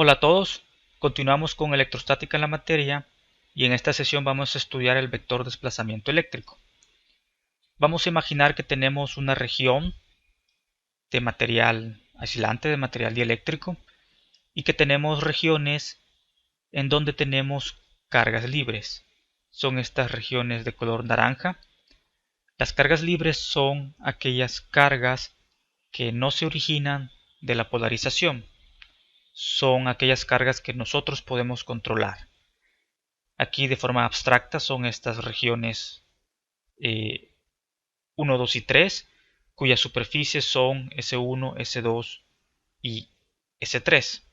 Hola a todos, continuamos con electrostática en la materia y en esta sesión vamos a estudiar el vector desplazamiento eléctrico. Vamos a imaginar que tenemos una región de material aislante, de material dieléctrico, y que tenemos regiones en donde tenemos cargas libres. Son estas regiones de color naranja. Las cargas libres son aquellas cargas que no se originan de la polarización. Son aquellas cargas que nosotros podemos controlar. Aquí de forma abstracta son estas regiones 1, 2 y 3, cuyas superficies son S1, S2 y S3.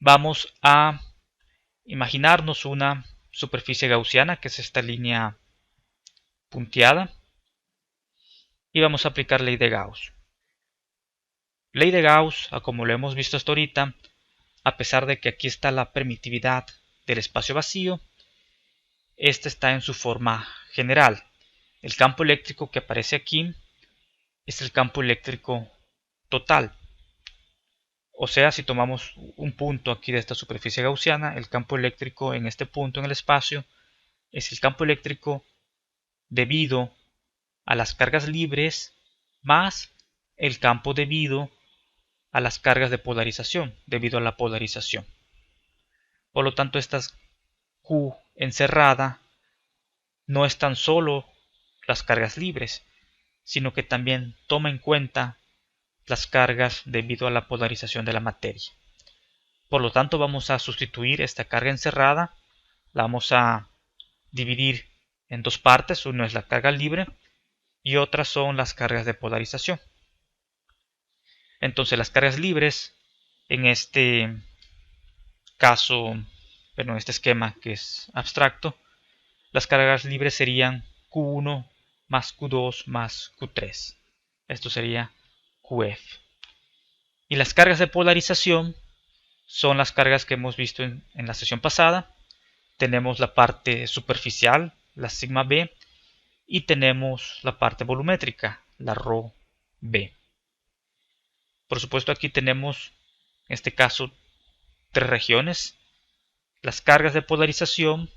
Vamos a imaginarnos una superficie gaussiana, que es esta línea punteada, y vamos a aplicar ley de Gauss. Ley de Gauss, como lo hemos visto hasta ahorita, a pesar de que aquí está la permitividad del espacio vacío, esta está en su forma general. El campo eléctrico que aparece aquí es el campo eléctrico total. O sea, si tomamos un punto aquí de esta superficie gaussiana, el campo eléctrico en este punto en el espacio es el campo eléctrico debido a las cargas libres más el campo debido a las cargas de polarización, debido a la polarización. Por lo tanto, esta Q encerrada no es tan solo las cargas libres, sino que también toma en cuenta las cargas debido a la polarización de la materia. Por lo tanto, vamos a sustituir esta carga encerrada, la vamos a dividir en dos partes. Una es la carga libre y otras son las cargas de polarización. Entonces las cargas libres en este caso, en este esquema que es abstracto, las cargas libres serían Q1 más Q2 más Q3. Esto sería QF. Y las cargas de polarización son las cargas que hemos visto en la sesión pasada. Tenemos la parte superficial, la sigma B, y tenemos la parte volumétrica, la rho B. Por supuesto, aquí tenemos, en este caso, tres regiones. Las cargas de polarización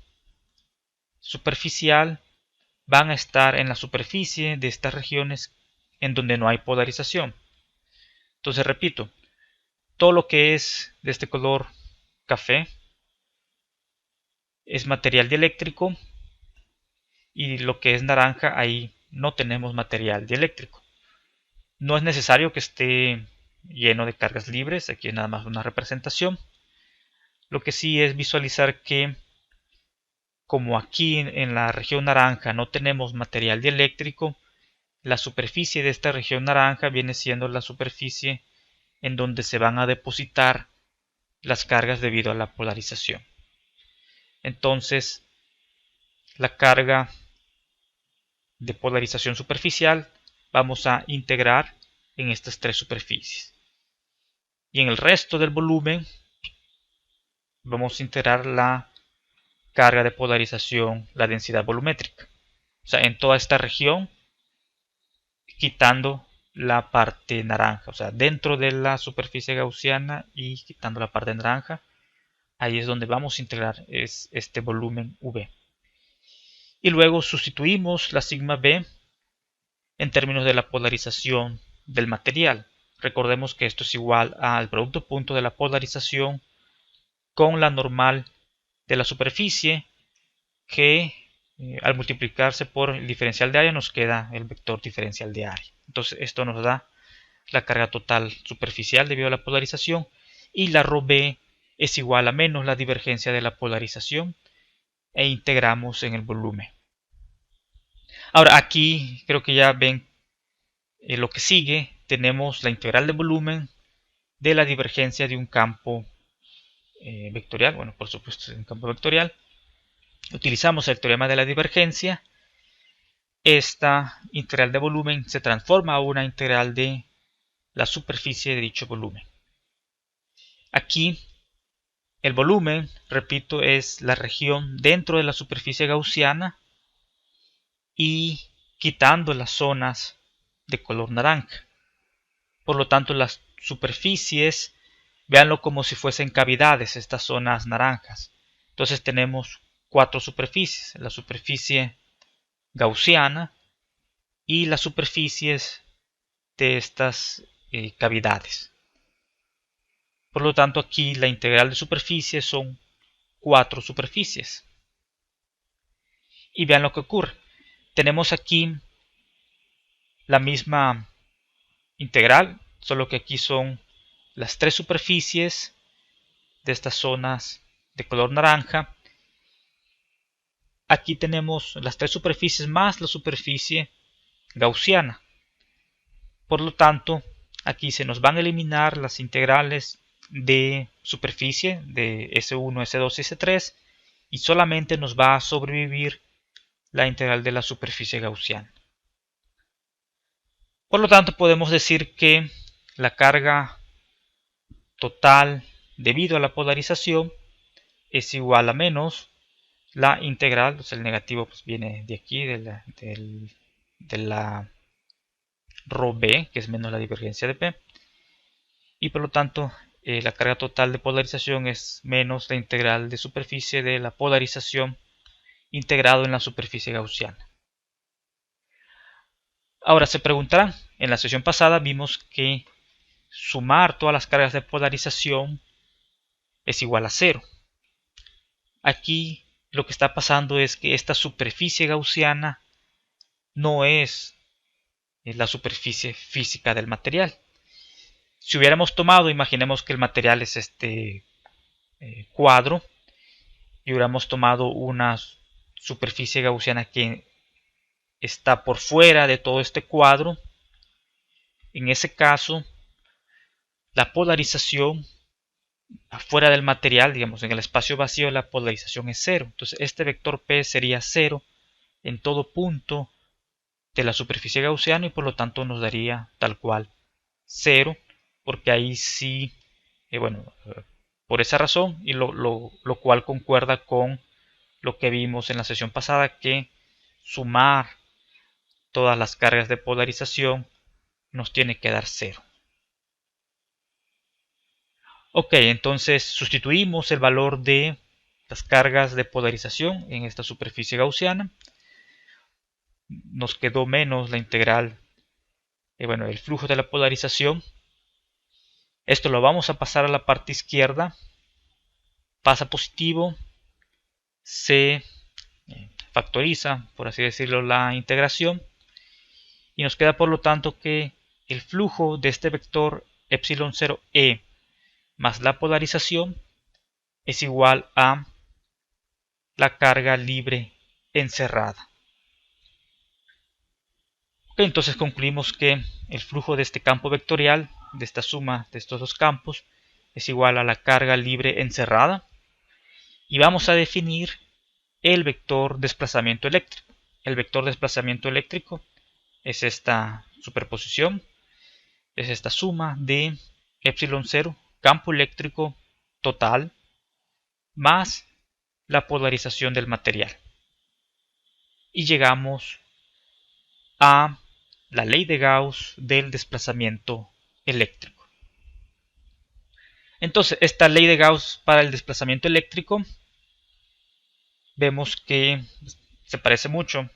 superficial van a estar en la superficie de estas regiones en donde no hay polarización. Entonces, repito, todo lo que es de este color café es material dieléctrico, y lo que es naranja, ahí no tenemos material dieléctrico. No es necesario que esté lleno de cargas libres, aquí es nada más una representación. Lo que sí es visualizar que, como aquí en la región naranja no tenemos material dieléctrico, la superficie de esta región naranja viene siendo la superficie en donde se van a depositar las cargas debido a la polarización. Entonces, la carga de polarización superficial vamos a integrar en estas tres superficies. Y en el resto del volumen vamos a integrar la carga de polarización, la densidad volumétrica. O sea, en toda esta región, quitando la parte naranja. O sea, dentro de la superficie gaussiana y quitando la parte naranja, ahí es donde vamos a integrar este volumen V. Y luego sustituimos la sigma B en términos de la polarización del material. Recordemos que esto es igual al producto punto de la polarización con la normal de la superficie, que al multiplicarse por el diferencial de área nos queda el vector diferencial de área. Entonces esto nos da la carga total superficial debido a la polarización, y la rho B es igual a menos la divergencia de la polarización, e integramos en el volumen. Ahora aquí creo que ya ven lo que sigue. Tenemos la integral de volumen de la divergencia de un campo vectorial. Bueno, por supuesto es un campo vectorial. Utilizamos el teorema de la divergencia. Esta integral de volumen se transforma a una integral de la superficie de dicho volumen. Aquí el volumen, repito, es la región dentro de la superficie gaussiana y quitando las zonas de color naranja. Por lo tanto, las superficies Véanlo como si fuesen cavidades, estas zonas naranjas. Entonces tenemos 4 superficies: la superficie gaussiana y las superficies de estas cavidades. Por lo tanto, aquí la integral de superficie son 4 superficies. Y vean lo que ocurre. Tenemos aquí la misma integral, solo que aquí son las 3 superficies de estas zonas de color naranja. Aquí tenemos las 3 superficies más la superficie gaussiana. Por lo tanto, aquí se nos van a eliminar las integrales de superficie de S1, S2 y S3 y solamente nos va a sobrevivir la integral de la superficie gaussiana. Por lo tanto, podemos decir que la carga total debido a la polarización es igual a menos la integral, el negativo pues viene de aquí, de la rho B, que es menos la divergencia de P, y por lo tanto la carga total de polarización es menos la integral de superficie de la polarización integrado en la superficie gaussiana. Ahora se preguntarán, en la sesión pasada vimos que sumar todas las cargas de polarización es igual a 0. Aquí lo que está pasando es que esta superficie gaussiana no es la superficie física del material. Si hubiéramos tomado, imaginemos que el material es este cuadro y hubiéramos tomado una superficie gaussiana que está por fuera de todo este cuadro, en ese caso la polarización afuera del material, digamos en el espacio vacío, la polarización es 0. Entonces este vector P sería 0 en todo punto de la superficie gaussiana y por lo tanto nos daría tal cual 0, porque ahí sí, por esa razón, y lo cual concuerda con lo que vimos en la sesión pasada, que sumar todas las cargas de polarización nos tiene que dar 0. Ok, entonces sustituimos el valor de las cargas de polarización en esta superficie gaussiana. Nos quedó menos la integral, el flujo de la polarización. Esto lo vamos a pasar a la parte izquierda. Pasa positivo, se factoriza, por así decirlo, la integración. Y nos queda por lo tanto que el flujo de este vector epsilon 0e más la polarización es igual a la carga libre encerrada. Okay, entonces concluimos que el flujo de este campo vectorial, de esta suma de estos dos campos, es igual a la carga libre encerrada. Y vamos a definir el vector desplazamiento eléctrico. El vector desplazamiento eléctrico es esta superposición, es esta suma de epsilon 0, campo eléctrico total, más la polarización del material. Y llegamos a la ley de Gauss del desplazamiento eléctrico. Entonces, esta ley de Gauss para el desplazamiento eléctrico, vemos que se parece mucho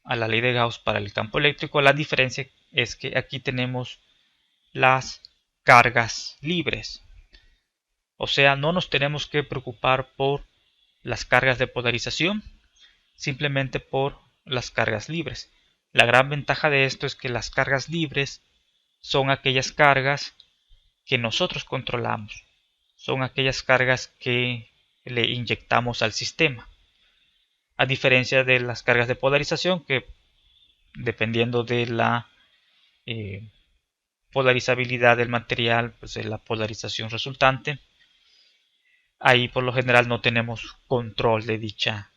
a la ley de Gauss para el campo eléctrico. La diferencia es que aquí tenemos las cargas libres. O sea, no nos tenemos que preocupar por las cargas de polarización, simplemente por las cargas libres. La gran ventaja de esto es que las cargas libres son aquellas cargas que nosotros controlamos. Son aquellas cargas que le inyectamos al sistema. A diferencia de las cargas de polarización, que dependiendo de la polarizabilidad del material, pues de la polarización resultante, ahí por lo general no tenemos control de dicha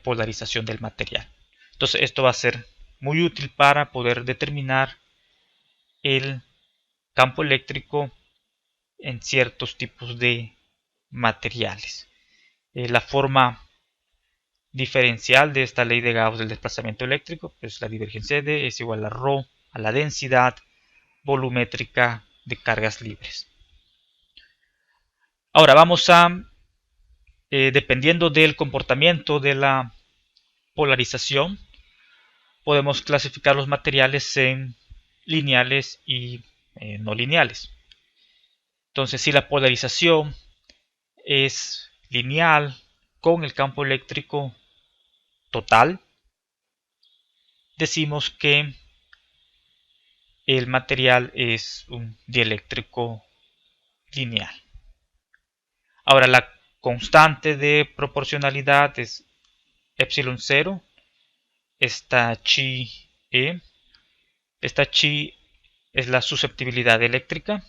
polarización del material. Entonces esto va a ser muy útil para poder determinar el campo eléctrico en ciertos tipos de materiales. La forma diferencial de esta ley de Gauss del desplazamiento eléctrico, pues la divergencia de es igual a ρ a la densidad volumétrica de cargas libres. Ahora vamos a, dependiendo del comportamiento de la polarización, podemos clasificar los materiales en lineales y no lineales. Entonces, si la polarización es lineal con el campo eléctrico total, decimos que el material es un dieléctrico lineal. Ahora, la constante de proporcionalidad es epsilon 0. Esta chi E. Esta chi es la susceptibilidad eléctrica.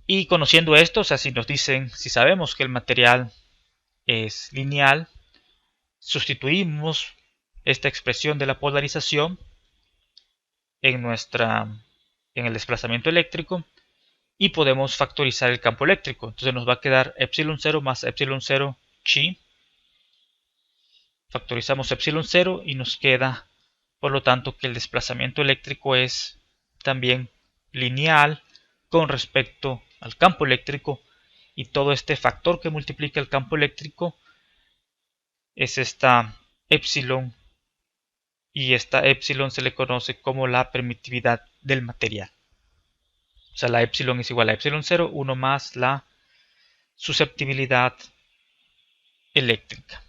Y conociendo esto, o sea, si nos dicen, si sabemos que el material es lineal, sustituimos esta expresión de la polarización en el desplazamiento eléctrico y podemos factorizar el campo eléctrico. Entonces nos va a quedar epsilon 0 más epsilon 0 chi. Factorizamos epsilon 0 y nos queda, por lo tanto, que el desplazamiento eléctrico es también lineal con respecto al campo eléctrico, y todo este factor que multiplica el campo eléctrico es esta epsilon, y esta epsilon se le conoce como la permitividad del material. O sea, la epsilon es igual a epsilon 0, 1 más la susceptibilidad eléctrica.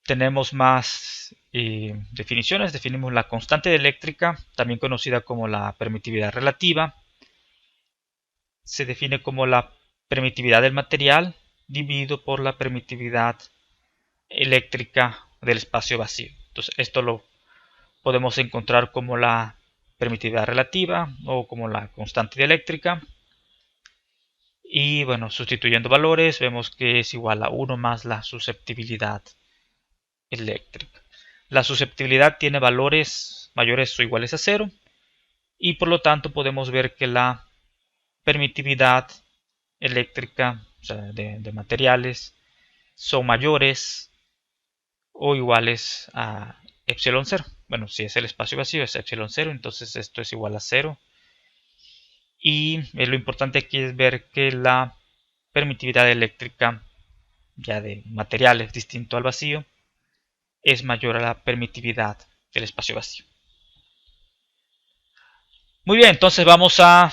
Tenemos más definiciones. Definimos la constante eléctrica, también conocida como la permitividad relativa. Se define como la permitividad del material dividido por la permitividad eléctrica del espacio vacío. Entonces, esto lo podemos encontrar como la permitividad relativa o como la constante dieléctrica. Y bueno, sustituyendo valores, vemos que es igual a 1 más la susceptibilidad eléctrica. La susceptibilidad tiene valores mayores o iguales a 0, y por lo tanto podemos ver que la permitividad eléctrica, o sea, de materiales, son mayores o iguales a epsilon 0. Bueno, si es el espacio vacío es epsilon 0, entonces esto es igual a 0. Y lo importante aquí es ver que la permitividad eléctrica ya de materiales distinto al vacío es mayor a la permitividad del espacio vacío. Muy bien, entonces vamos a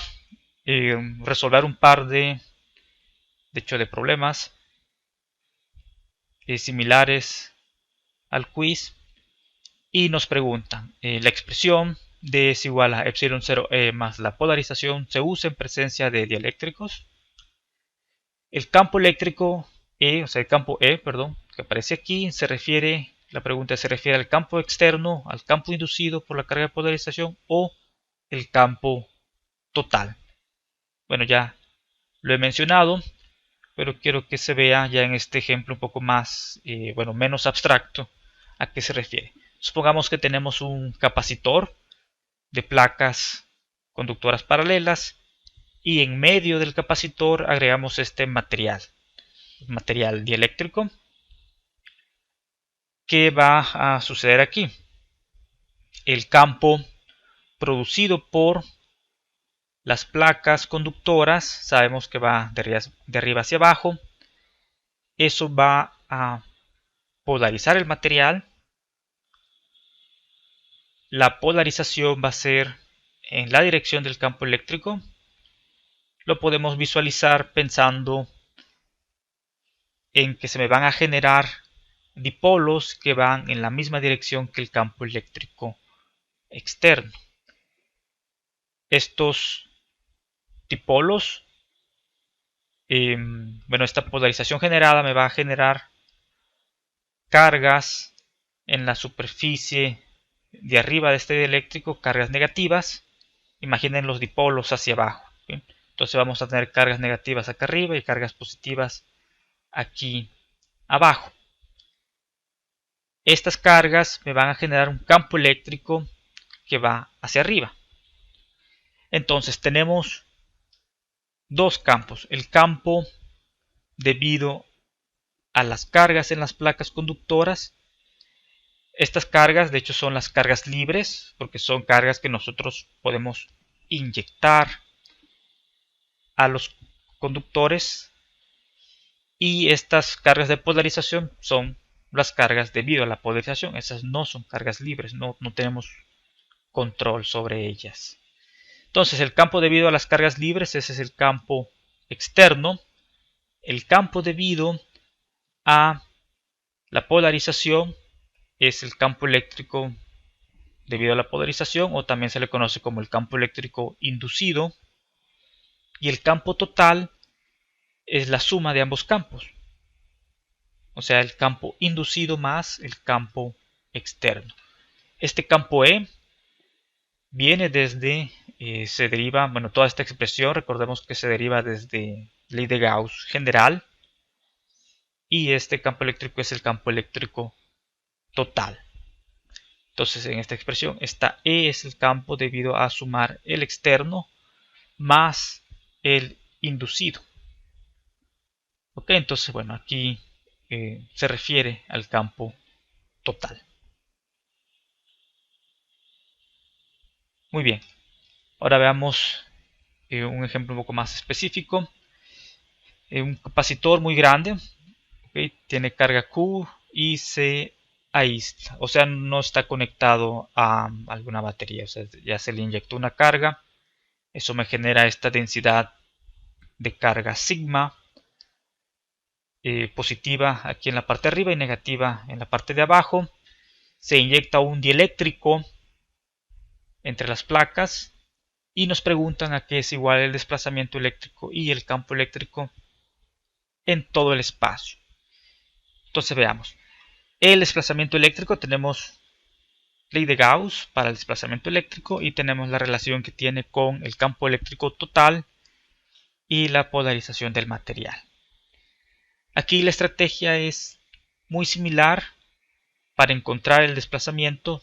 resolver un par de problemas similares al quiz, y nos preguntan, la expresión D es igual a epsilon 0E más la polarización se usa en presencia de dieléctricos. El campo eléctrico E, o sea el campo E, perdón, que aparece aquí, la pregunta se refiere al campo externo, al campo inducido por la carga de polarización, o el campo total. Bueno, ya lo he mencionado, pero quiero que se vea ya en este ejemplo un poco más, menos abstracto, a qué se refiere. Supongamos que tenemos un capacitor de placas conductoras paralelas, y en medio del capacitor agregamos este material dieléctrico. ¿Qué va a suceder aquí? El campo producido por las placas conductoras, sabemos que va de arriba hacia abajo. Eso va a polarizar el material. La polarización va a ser en la dirección del campo eléctrico. Lo podemos visualizar pensando en que se me van a generar dipolos que van en la misma dirección que el campo eléctrico externo. Estos dipolos, esta polarización generada me va a generar cargas en la superficie de arriba de este dieléctrico, cargas negativas. Imaginen los dipolos hacia abajo, ¿sí? Entonces vamos a tener cargas negativas acá arriba y cargas positivas aquí abajo. Estas cargas me van a generar un campo eléctrico que va hacia arriba. Entonces tenemos dos campos. El campo debido a las cargas en las placas conductoras. Estas cargas de hecho son las cargas libres, porque son cargas que nosotros podemos inyectar a los conductores, y estas cargas de polarización son las cargas debido a la polarización. Esas no son cargas libres, no tenemos control sobre ellas. Entonces el campo debido a las cargas libres, ese es el campo externo. El campo debido a la polarización es el campo eléctrico debido a la polarización, o también se le conoce como el campo eléctrico inducido. Y el campo total es la suma de ambos campos, o sea, el campo inducido más el campo externo. Este campo E viene desde, se deriva, bueno, toda esta expresión, recordemos que se deriva desde ley de Gauss general, y este campo eléctrico es el campo eléctrico total. Entonces en esta expresión, esta E es el campo debido a sumar el externo más el inducido. Ok, entonces bueno, aquí se refiere al campo total. Muy bien, ahora veamos un ejemplo un poco más específico. Un capacitor muy grande, okay, tiene carga Q y se aísla, o sea, no está conectado a alguna batería, o sea, ya se le inyectó una carga. Eso me genera esta densidad de carga sigma, positiva aquí en la parte de arriba y negativa en la parte de abajo. Se inyecta un dieléctrico entre las placas y nos preguntan a qué es igual el desplazamiento eléctrico y el campo eléctrico en todo el espacio. Entonces veamos. El desplazamiento eléctrico, tenemos ley de Gauss para el desplazamiento eléctrico y tenemos la relación que tiene con el campo eléctrico total y la polarización del material. Aquí la estrategia es muy similar para encontrar el desplazamiento,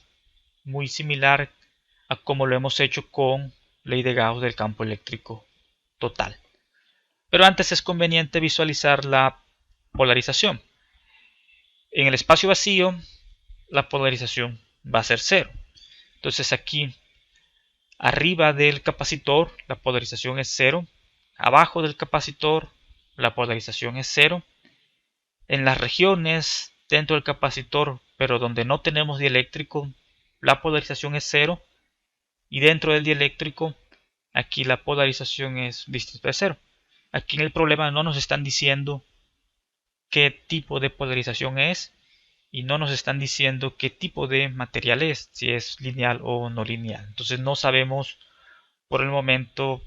muy similar a como lo hemos hecho con ley de Gauss del campo eléctrico total. Pero antes es conveniente visualizar la polarización. En el espacio vacío, la polarización va a ser 0. Entonces aquí, arriba del capacitor, la polarización es 0. Abajo del capacitor, la polarización es 0. En las regiones dentro del capacitor, pero donde no tenemos dieléctrico, la polarización es 0. Y dentro del dieléctrico, aquí la polarización es distinta de 0. Aquí en el problema no nos están diciendo qué tipo de polarización es y no nos están diciendo qué tipo de material es, si es lineal o no lineal. Entonces no sabemos por el momento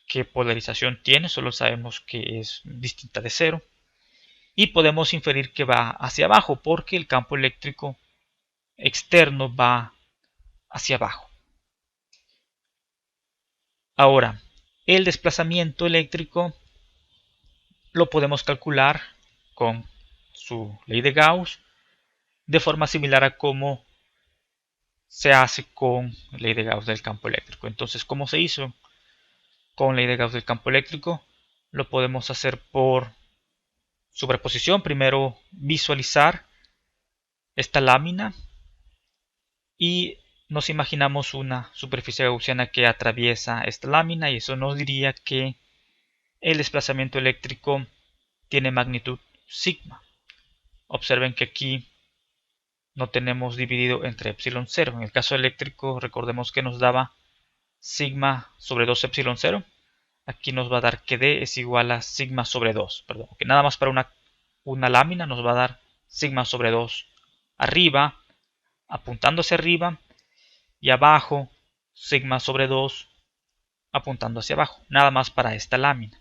qué polarización tiene, solo sabemos que es distinta de 0 y podemos inferir que va hacia abajo porque el campo eléctrico externo va hacia abajo. Ahora, el desplazamiento eléctrico lo podemos calcular con su ley de Gauss de forma similar a cómo se hace con ley de Gauss del campo eléctrico. Entonces, ¿cómo se hizo con ley de Gauss del campo eléctrico? Lo podemos hacer por superposición. Primero visualizar esta lámina y nos imaginamos una superficie gaussiana que atraviesa esta lámina y eso nos diría que el desplazamiento eléctrico tiene magnitud sigma. Observen que aquí no tenemos dividido entre epsilon 0. En el caso eléctrico, recordemos que nos daba sigma sobre 2 epsilon 0. Aquí nos va a dar que D es igual a sigma sobre 2. Perdón, que nada más para una lámina nos va a dar sigma sobre 2 arriba, apuntando hacia arriba, y abajo sigma sobre 2 apuntando hacia abajo. Nada más para esta lámina.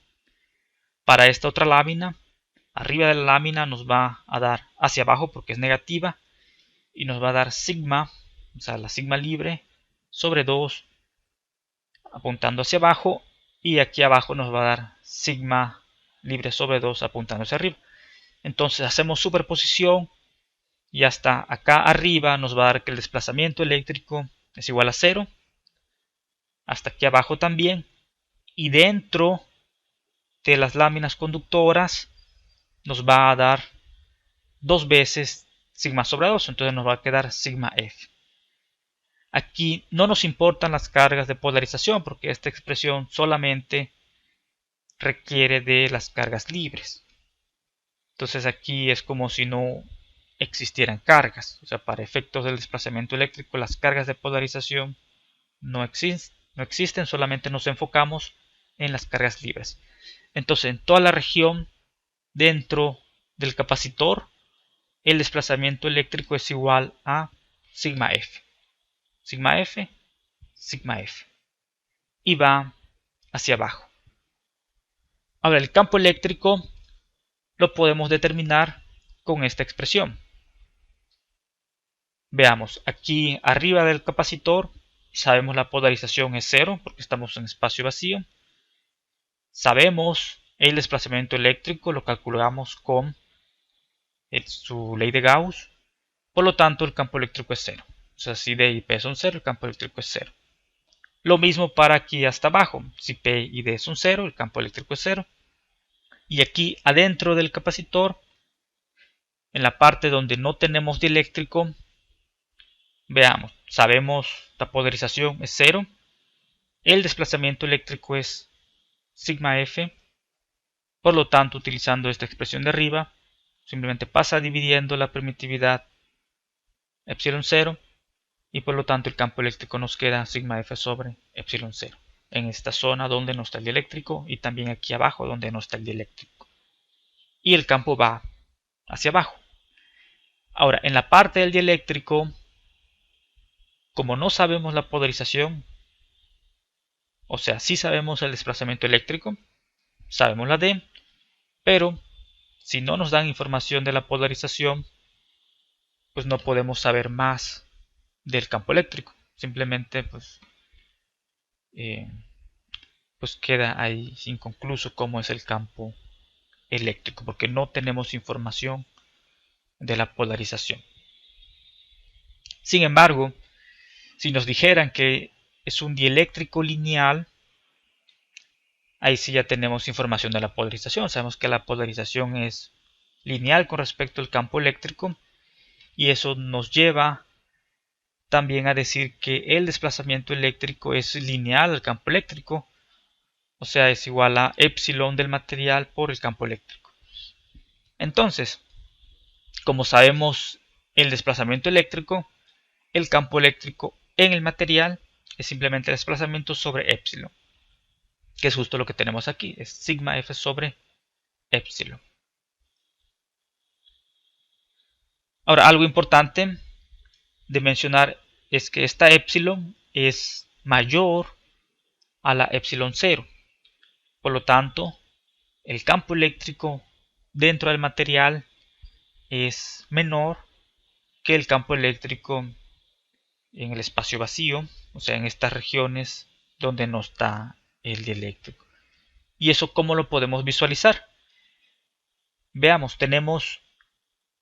Para esta otra lámina, arriba de la lámina nos va a dar hacia abajo porque es negativa y nos va a dar sigma, o sea, la sigma libre sobre 2 apuntando hacia abajo, y aquí abajo nos va a dar sigma libre sobre 2 apuntando hacia arriba. Entonces hacemos superposición y hasta acá arriba nos va a dar que el desplazamiento eléctrico es igual a 0, hasta aquí abajo también, y dentro de las láminas conductoras nos va a dar 2 veces sigma sobre 2, entonces nos va a quedar sigma F. Aquí no nos importan las cargas de polarización porque esta expresión solamente requiere de las cargas libres. Entonces aquí es como si no existieran cargas. O sea, para efectos del desplazamiento eléctrico, las cargas de polarización no existen, solamente nos enfocamos en las cargas libres. Entonces, en toda la región dentro del capacitor, el desplazamiento eléctrico es igual a sigma F. Sigma F, sigma F. Y va hacia abajo. Ahora, el campo eléctrico lo podemos determinar con esta expresión. Veamos, aquí arriba del capacitor sabemos la polarización es 0 porque estamos en espacio vacío. Sabemos el desplazamiento eléctrico, lo calculamos con su ley de Gauss. Por lo tanto, el campo eléctrico es 0. O sea, si D y P son 0, el campo eléctrico es 0. Lo mismo para aquí hasta abajo. Si P y D son 0, el campo eléctrico es 0. Y aquí adentro del capacitor, en la parte donde no tenemos dieléctrico, veamos, sabemos la polarización es 0. El desplazamiento eléctrico es sigma F. Por lo tanto, utilizando esta expresión de arriba, simplemente pasa dividiendo la permitividad epsilon 0 y por lo tanto el campo eléctrico nos queda sigma F sobre epsilon 0 en esta zona donde no está el dieléctrico y también aquí abajo donde no está el dieléctrico. Y el campo va hacia abajo. Ahora, en la parte del dieléctrico, como no sabemos la polarización, o sea, sí sabemos el desplazamiento eléctrico, sabemos la D, pero si no nos dan información de la polarización, pues no podemos saber más del campo eléctrico. Simplemente pues queda ahí inconcluso cómo es el campo eléctrico, porque no tenemos información de la polarización. Sin embargo, si nos dijeran que es un dieléctrico lineal, ahí sí ya tenemos información de la polarización. Sabemos que la polarización es lineal con respecto al campo eléctrico y eso nos lleva también a decir que el desplazamiento eléctrico es lineal al campo eléctrico, o sea, es igual a epsilon del material por el campo eléctrico. Entonces, como sabemos el desplazamiento eléctrico, el campo eléctrico en el material es simplemente el desplazamiento sobre epsilon, que es justo lo que tenemos aquí, es sigma F sobre epsilon. Ahora, algo importante de mencionar es que esta epsilon es mayor a la epsilon 0. Por lo tanto, el campo eléctrico dentro del material es menor que el campo eléctrico en el espacio vacío, o sea, en estas regiones donde no está el dieléctrico. ¿Y eso cómo lo podemos visualizar? Veamos, tenemos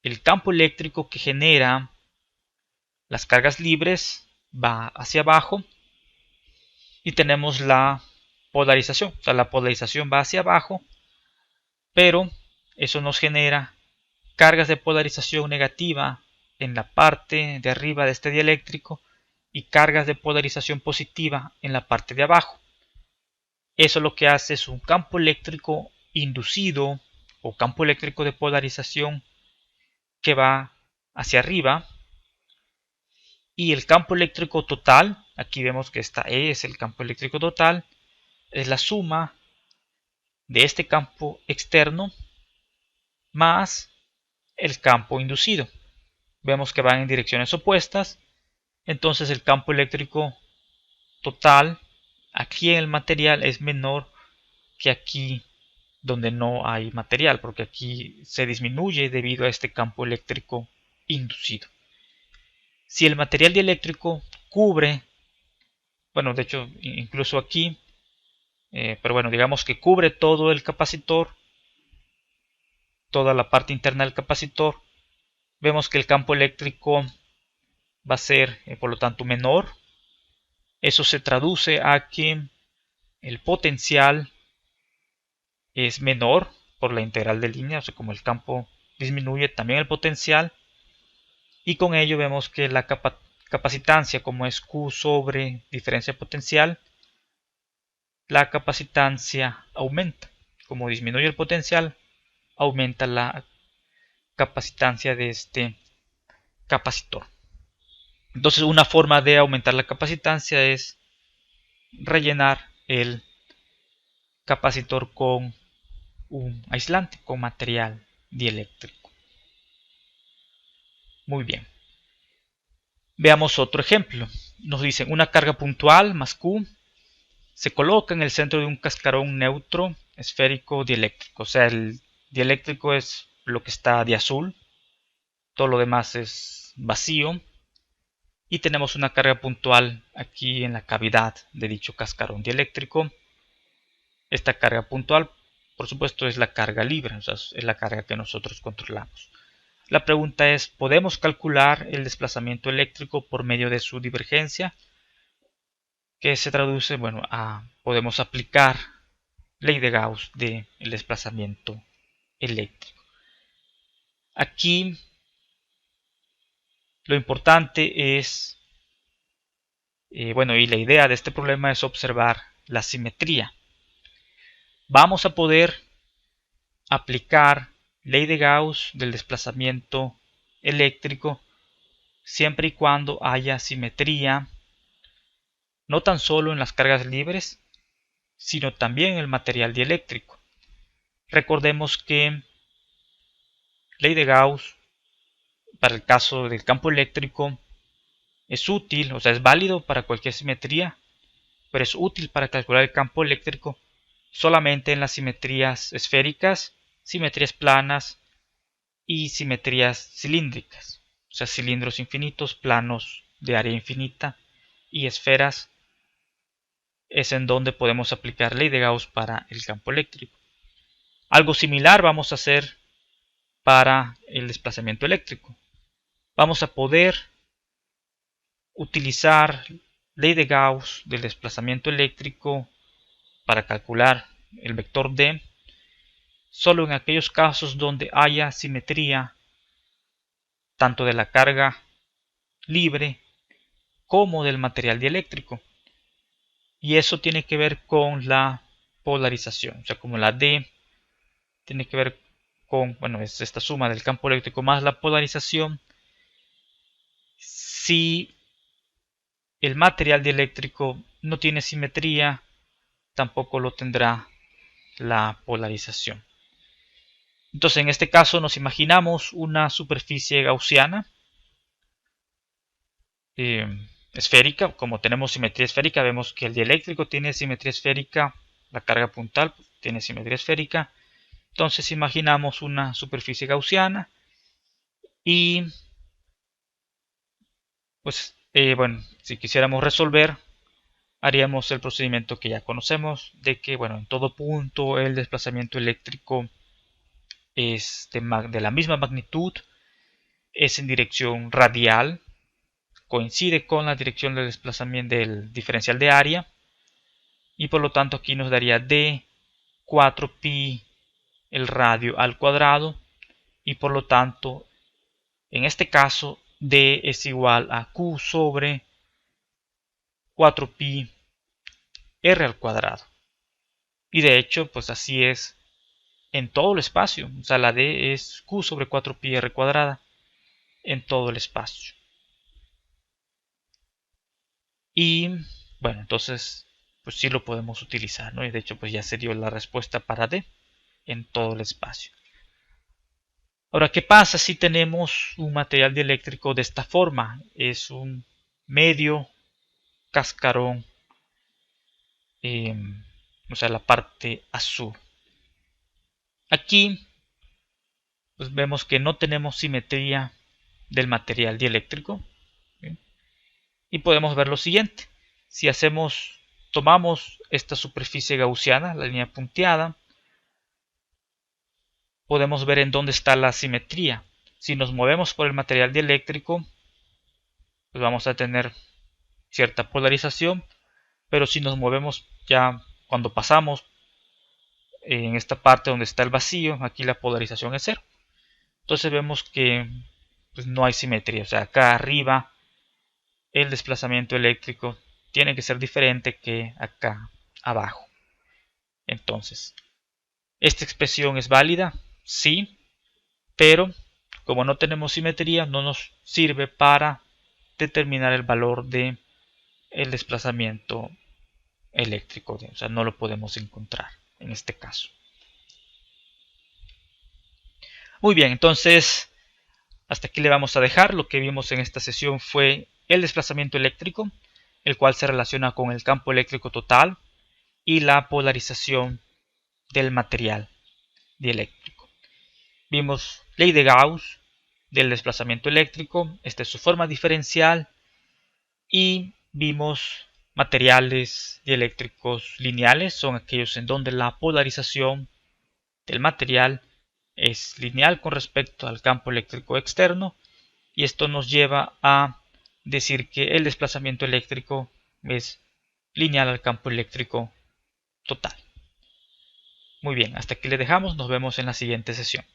el campo eléctrico que genera las cargas libres, va hacia abajo, y tenemos la polarización, o sea, la polarización va hacia abajo, pero eso nos genera cargas de polarización negativa en la parte de arriba de este dieléctrico y cargas de polarización positiva en la parte de abajo. Eso lo que hace es un campo eléctrico inducido o campo eléctrico de polarización que va hacia arriba, y el campo eléctrico total, aquí vemos que esta E es el campo eléctrico total, es la suma de este campo externo más el campo inducido. Vemos que van en direcciones opuestas, entonces el campo eléctrico total aquí en el material es menor que aquí donde no hay material, porque aquí se disminuye debido a este campo eléctrico inducido. Si el material dieléctrico cubre, bueno, de hecho incluso aquí, pero bueno, digamos que cubre todo el capacitor, toda la parte interna del capacitor, vemos que el campo eléctrico va a ser por lo tanto menor. Eso se traduce a que el potencial es menor por la integral de línea, o sea, como el campo disminuye, también el potencial, y con ello vemos que la capacitancia, como es Q sobre diferencia potencial, la capacitancia aumenta. como disminuye el potencial, aumenta la capacitancia de este capacitor. Entonces, una forma de aumentar la capacitancia es rellenar el capacitor con un aislante, con material dieléctrico. Muy bien. Veamos otro ejemplo. Nos dicen una carga puntual más Q se coloca en el centro de un cascarón neutro esférico dieléctrico. O sea, el dieléctrico es lo que está de azul, todo lo demás es vacío. Y tenemos una carga puntual aquí en la cavidad de dicho cascarón dieléctrico. Esta carga puntual, por supuesto, es la carga libre, o sea, es la carga que nosotros controlamos. La pregunta es, ¿podemos calcular el desplazamiento eléctrico por medio de su divergencia? Que se traduce, bueno, podemos aplicar ley de Gauss del desplazamiento eléctrico. Aquí lo importante es, bueno, y la idea de este problema es observar la simetría. Vamos a poder aplicar ley de Gauss del desplazamiento eléctrico siempre y cuando haya simetría, no tan solo en las cargas libres, sino también en el material dieléctrico. Recordemos que ley de Gauss para el caso del campo eléctrico es útil, o sea, es válido para cualquier simetría, pero es útil para calcular el campo eléctrico solamente en las simetrías esféricas, simetrías planas y simetrías cilíndricas, o sea, cilindros infinitos, planos de área infinita y esferas es en donde podemos aplicar ley de Gauss para el campo eléctrico. Algo similar vamos a hacer para el desplazamiento eléctrico. Vamos a poder utilizar ley de Gauss del desplazamiento eléctrico para calcular el vector D solo en aquellos casos donde haya simetría tanto de la carga libre como del material dieléctrico. Y eso tiene que ver con la polarización, o sea, como la D tiene que ver con, bueno, es esta suma del campo eléctrico más la polarización. Si el material dieléctrico no tiene simetría, tampoco lo tendrá la polarización. Entonces, en este caso nos imaginamos una superficie gaussiana esférica. Como tenemos simetría esférica, vemos que el dieléctrico tiene simetría esférica, la carga puntal tiene simetría esférica. Entonces imaginamos una superficie gaussiana y pues bueno, si quisiéramos resolver, haríamos el procedimiento que ya conocemos de que, bueno, en todo punto el desplazamiento eléctrico es de la misma magnitud, es en dirección radial, coincide con la dirección del desplazamiento del diferencial de área y por lo tanto aquí nos daría d 4pi el radio al cuadrado y por lo tanto en este caso d es igual a q sobre 4pi r al cuadrado. Y de hecho, pues así es en todo el espacio. O sea, la d es q sobre 4pi r cuadrada en todo el espacio. Y bueno, entonces pues sí lo podemos utilizar, ¿no? Y de hecho pues ya se dio la respuesta para d en todo el espacio. Ahora, ¿qué pasa si tenemos un material dieléctrico de esta forma? Es un medio cascarón, o sea, la parte azul. Aquí pues vemos que no tenemos simetría del material dieléctrico. ¿Sí? Y podemos ver lo siguiente. Si tomamos esta superficie gaussiana, la línea punteada, podemos ver en dónde está la simetría. Si nos movemos por el material dieléctrico, pues vamos a tener cierta polarización, pero si nos movemos ya cuando pasamos en esta parte donde está el vacío, aquí la polarización es cero. Entonces vemos que pues, no hay simetría, o sea, acá arriba el desplazamiento eléctrico tiene que ser diferente que acá abajo. Entonces, ¿Esta expresión es válida? Sí, pero como no tenemos simetría, no nos sirve para determinar el valor de el desplazamiento eléctrico, o sea, no lo podemos encontrar en este caso. Muy bien, entonces hasta aquí le vamos a dejar. Lo que vimos en esta sesión fue el desplazamiento eléctrico, el cual se relaciona con el campo eléctrico total y la polarización del material dieléctrico. Vimos ley de Gauss del desplazamiento eléctrico, esta es su forma diferencial, y vimos materiales dieléctricos lineales, son aquellos en donde la polarización del material es lineal con respecto al campo eléctrico externo, y esto nos lleva a decir que el desplazamiento eléctrico es lineal al campo eléctrico total. Muy bien, hasta aquí le dejamos, nos vemos en la siguiente sesión.